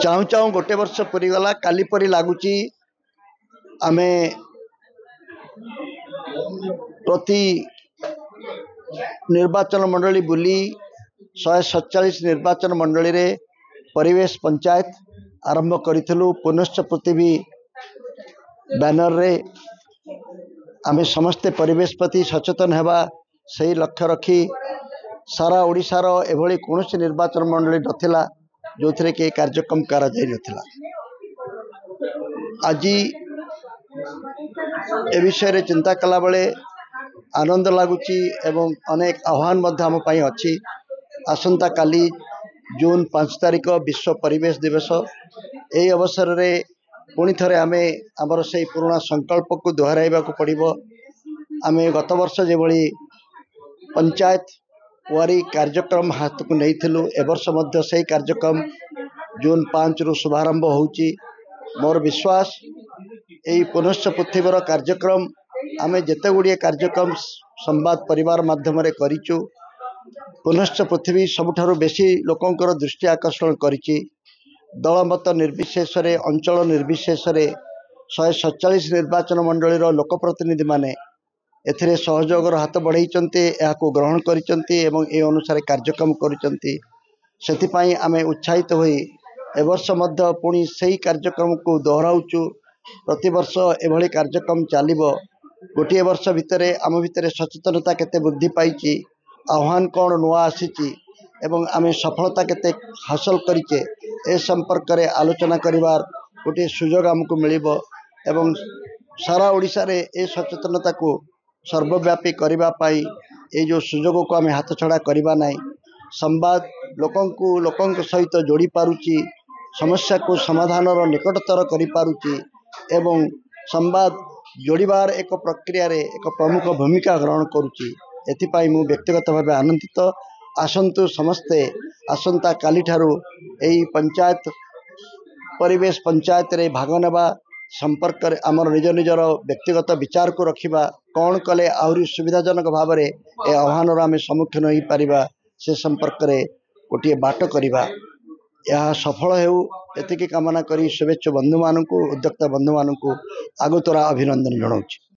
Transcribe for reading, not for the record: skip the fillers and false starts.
चाहू चाहू गोटे वर्ष पूरीगला काली परी लगुच आमे प्रति निर्वाचन मंडली बुली 147 निर्वाचन मंडली रे परिवेश पंचायत आरंभ करूँ। पुनश्च पृथ्वी बैनर रे आमे समस्ते परिवेश प्रति सचेतन हेबा सही लक्ष्य रखी सारा ओडिशार एभली कौन निर्वाचन मंडली नथिला जो थे कि कार्यक्रम करा जाई नथिला। आज ए विषय रे चिंता कला बेले आनंद लगुच एवं अनेक आह्वान आम अच्छी। आसंता काली जून 5 तारिख विश्व परिवेश दिवस। यही अवसर रे पुणी थरे आमे आमर से पुराना संकल्प को दोहराइबा को पड़िबो। आमे गत वर्ष जे भली पंचायत वारी कार्यक्रम हाथ को नहीं थिलु, ए वर्ष मध्य से कार्यक्रम जून 5 रु शुभारंभ होउची। मोर विश्वास यही पुनश्च पृथ्वीर कार्यक्रम आमे जेते गुड़िए कार्यक्रम संवाद परिवार माध्यम करिचु। पुनश्च पृथ्वी सबुठारु बेसी लोकंकर दृष्टि आकर्षण करिची। दलमत निर्विशेष अंचल निर्विशेष 147 निर्वाचन मंडली लोकप्रतिनिधि माने एथिरे सहयोगर हाथ बढ़ाई ग्रहण करिचंती एवं ए अनुसार कार्यक्रम करिचंती। सेथिपाई आमे उत्साहित होई ए वर्ष मध्य पुणी सही कार्यक्रम को दोहराउचु। प्रति वर्ष एभली कार्यक्रम चलिबो। गोटे वर्ष भितरे आम भितरे सचेतनता केते वृद्धि पाइची, आह्वान कौन नुआ आसीची एवं आमे सफलता केते हासिल करिचे ए संपर्क रे आलोचना करिवार गोटे सुजोग आमको मिलिबो एवं सारा ओडिशा रे ए सचेतनता को सर्वव्यापी करिबा पाई ए जो सुजोग को आमे हाथ छड़ा करिबा नाही। संवाद लोकंक सहित जोड़ी पारुची, समस्या को समाधान निकटतर करि पारुची एवं संवाद जोड़बार एक प्रक्रिया रे एक प्रमुख भूमिका ग्रहण करुची। एथिपाई मु व्यक्तिगत भाव आनंदित। आसंतु समस्ते आसंता काली ठारू एई पंचायत परिवेश पंचायत रे भाग नेबा संपर्क आमर निज निजर व्यक्तिगत विचार को रखिबा, कौन कले आहरी सुविधाजनक भाव रे ए आह्वान आमे सम्मुखीन होई परिबा से संपर्क रे गोटे बाट करिबा। यह सफल हेउ एतिकी कामना करी शुभेच्छा बंधु मानू उद्योक्ता बंधु मानू आगुतरा अभिनंदन जनाऊँ।